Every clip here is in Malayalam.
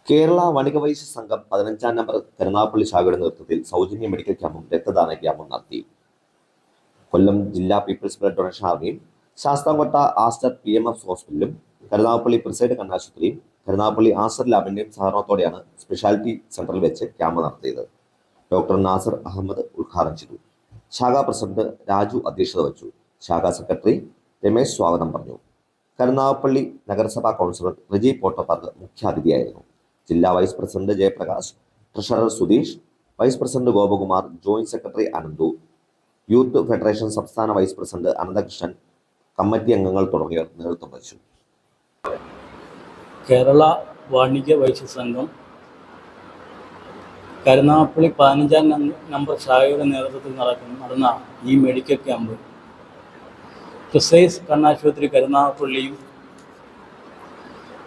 കേരള വണിക വൈശ്യ സംഘം 15-ാം നമ്പർ കരുനാഗപ്പള്ളി ശാഖയുടെ നേതൃത്വത്തിൽ സൗജന്യ മെഡിക്കൽ ക്യാമ്പും രക്തദാന ക്യാമ്പും നടത്തി. കൊല്ലം ജില്ലാ പീപ്പിൾസ് ബ്ലഡ് ഡൊണേഷൻ ആർമിയും ശാസ്താംകോട്ട ആസ്റ്റർ PMS ഹോസ്പിറ്റലും കരുനാഗപ്പള്ളി പ്രിസൈഡ് കണ്ണാശുപത്രിയും കരുനാഗപ്പള്ളി ആസ്റ്റർ ലാബിന്റെയും സഹകരണത്തോടെയാണ് സ്പെഷ്യാലിറ്റി സെന്ററിൽ വെച്ച് ക്യാമ്പ് നടത്തിയത്. ഡോക്ടർ നാസർ അഹമ്മദ് ഉദ്ഘാടനം ചെയ്തു. ശാഖാ പ്രസിഡന്റ് രാജു അധ്യക്ഷത വഹിച്ചു. ശാഖാ സെക്രട്ടറി രമേശ് സ്വാഗതം പറഞ്ഞു. കരുനാഗപ്പള്ളി നഗരസഭാ കൗൺസിലർ റിജി പോട്ടോപ്പാർക്ക് മുഖ്യാതിഥിയായിരുന്നു. ജില്ലാ vice president Jayaprakash, treasurer Sudheesh, vice president Gopakumar, joint secretary Ananthu, youth federation സംസ്ഥാന വൈസ് പ്രസിഡന്റ് അനന്തകൃഷ്ണൻ, കമ്മിറ്റി അംഗങ്ങൾ തുടങ്ങിയവർ നേതൃത്വം വഹിച്ചു. കേരള വാണിജ്യ വൈശ്യ സംഘം കരുനാഗപ്പള്ളി 15-ാം നമ്പർ ശാഖയുടെ നേതൃത്വത്തിൽ നടന്ന ഈ മെഡിക്കൽ ക്യാമ്പ് പ്രിസൈസ് കണ്ണാശുപത്രി കരുനാഗപ്പള്ളിയും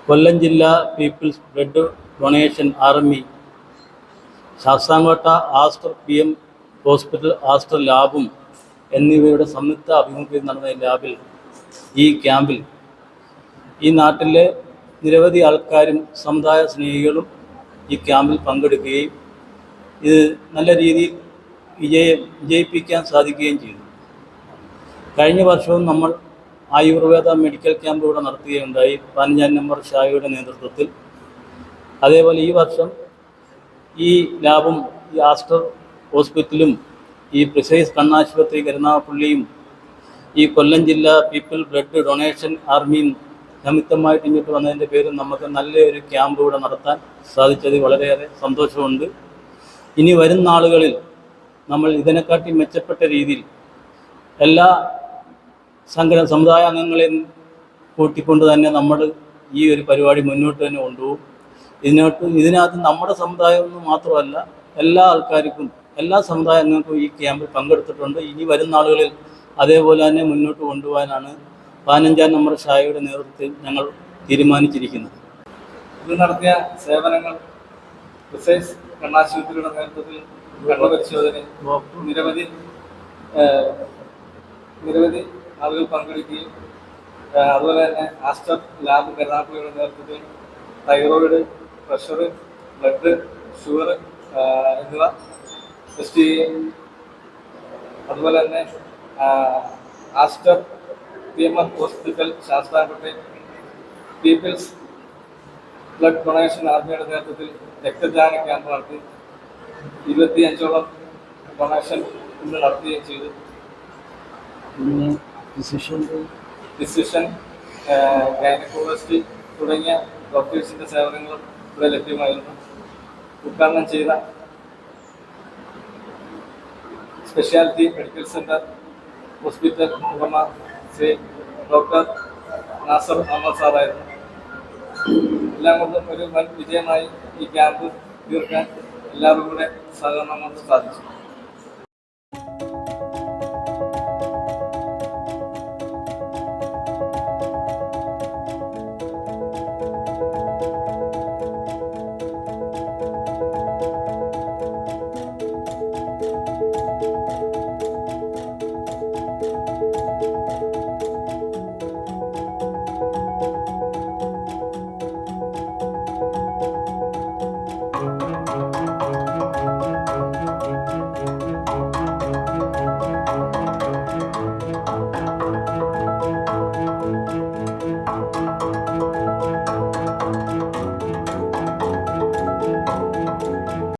കൊല്ലം ജില്ലാ people's blood donation army Sasthamcotta Aster PM hospital Aster ലാബും എന്നിവയുടെ സംയുക്ത ആഭിമുഖ്യത്തിൽ നടന്ന ഈ ക്യാമ്പിൽ ഈ നാട്ടിലെ നിരവധി ആൾക്കാരും സമുദായ സ്നേഹികളും ഈ ക്യാമ്പിൽ പങ്കെടുക്കുകയും ഇത് നല്ല രീതിയിൽ വിജയിപ്പിക്കാൻ സാധിക്കുകയും ചെയ്തു. കഴിഞ്ഞ വർഷവും നമ്മൾ ആയുർവേദ മെഡിക്കൽ ക്യാമ്പ് ഇവിടെ നടത്തുകയുണ്ടായി 15-ാം നമ്പർ ശാഖയുടെ നേതൃത്വത്തിൽ. അതേപോലെ ഈ വർഷം ഈ ലാബും ഈ ആസ്റ്റർ ഹോസ്പിറ്റലും ഈ പ്രിസൈസ് കണ്ണാശുപത്രി കരുനാഗപ്പള്ളിയും ഈ കൊല്ലം ജില്ലാ പീപ്പിൾ ബ്ലഡ് ഡൊണേഷൻ ആർമിയും സംയുക്തമായിട്ട് ഇങ്ങോട്ട് വന്നതിൻ്റെ പേരിൽ നമുക്ക് നല്ലൊരു ക്യാമ്പ് ഇവിടെ നടത്താൻ സാധിച്ചത് വളരെയേറെ സന്തോഷമുണ്ട്. ഇനി വരുന്ന നാളുകളിൽ നമ്മൾ ഇതിനെക്കാട്ടി മെച്ചപ്പെട്ട രീതിയിൽ എല്ലാ സമുദായ അംഗങ്ങളെയും കൂട്ടിക്കൊണ്ട് തന്നെ നമ്മൾ ഈ ഒരു പരിപാടി മുന്നോട്ട് തന്നെ കൊണ്ടുപോകും. ഇതിനകത്ത് നമ്മുടെ സമുദായം എന്ന് മാത്രമല്ല എല്ലാ ആൾക്കാർക്കും എല്ലാ സമുദായ അംഗങ്ങൾക്കും ഈ ക്യാമ്പിൽ പങ്കെടുത്തിട്ടുണ്ട്. ഇനി വരുന്ന ആളുകളിൽ അതേപോലെ തന്നെ മുന്നോട്ട് കൊണ്ടുപോകാനാണ് 15-ാം നമ്പർ ശാഖയുടെ നേതൃത്വത്തിൽ ഞങ്ങൾ തീരുമാനിച്ചിരിക്കുന്നത്. ഇത് നടത്തിയ സേവനങ്ങൾ പ്രിസൈസ് കണ്ണാശുപത്രിയുടെ നേതൃത്വത്തിൽ കണ്ണു പരിശോധന നിരവധി ആളുകൾ പങ്കെടുക്കുകയും അതുപോലെ തന്നെ ആസ്റ്റർ ലാബ് കരുനാഗപ്പള്ളിയുടെ നേതൃത്വത്തിൽ തൈറോയിഡ്, പ്രഷർ, ബ്ലഡ്, ഷുഗർ എന്നിവ ടെസ്റ്റ് ചെയ്യുകയും അതുപോലെ തന്നെ Aster PMS hospital Sasthamcotta people's blood donation ആർമിയുടെ നേതൃത്വത്തിൽ രക്തദാന ക്യാമ്പ് നടത്തി 25ഓളം ഡൊണേഷൻ ഇന്ന് നടത്തുകയും ചെയ്തു. ഫിസിഷ്യൻ, ഗൈനക്കോളജിസ്റ്റ് തുടങ്ങിയ ഡോക്ടേഴ്സിൻ്റെ സേവനങ്ങളും ഇവിടെ ലഭ്യമായിരുന്നു. ഉദ്ഘാടനം ചെയ്ത സ്പെഷ്യാലിറ്റി മെഡിക്കൽ സെൻറ്റർ ഹോസ്പിറ്റൽ ഉടമ ശ്രീ ഡോക്ടർ നാസർ അഹമ്മദ് സാറായിരുന്നു. എല്ലാം കൊണ്ടും ഒരു വൻ വിജയമായി ഈ ക്യാമ്പ് തീർക്കാൻ എല്ലാവരും കൂടെ സഹകരണം കൊണ്ട് സാധിച്ചു.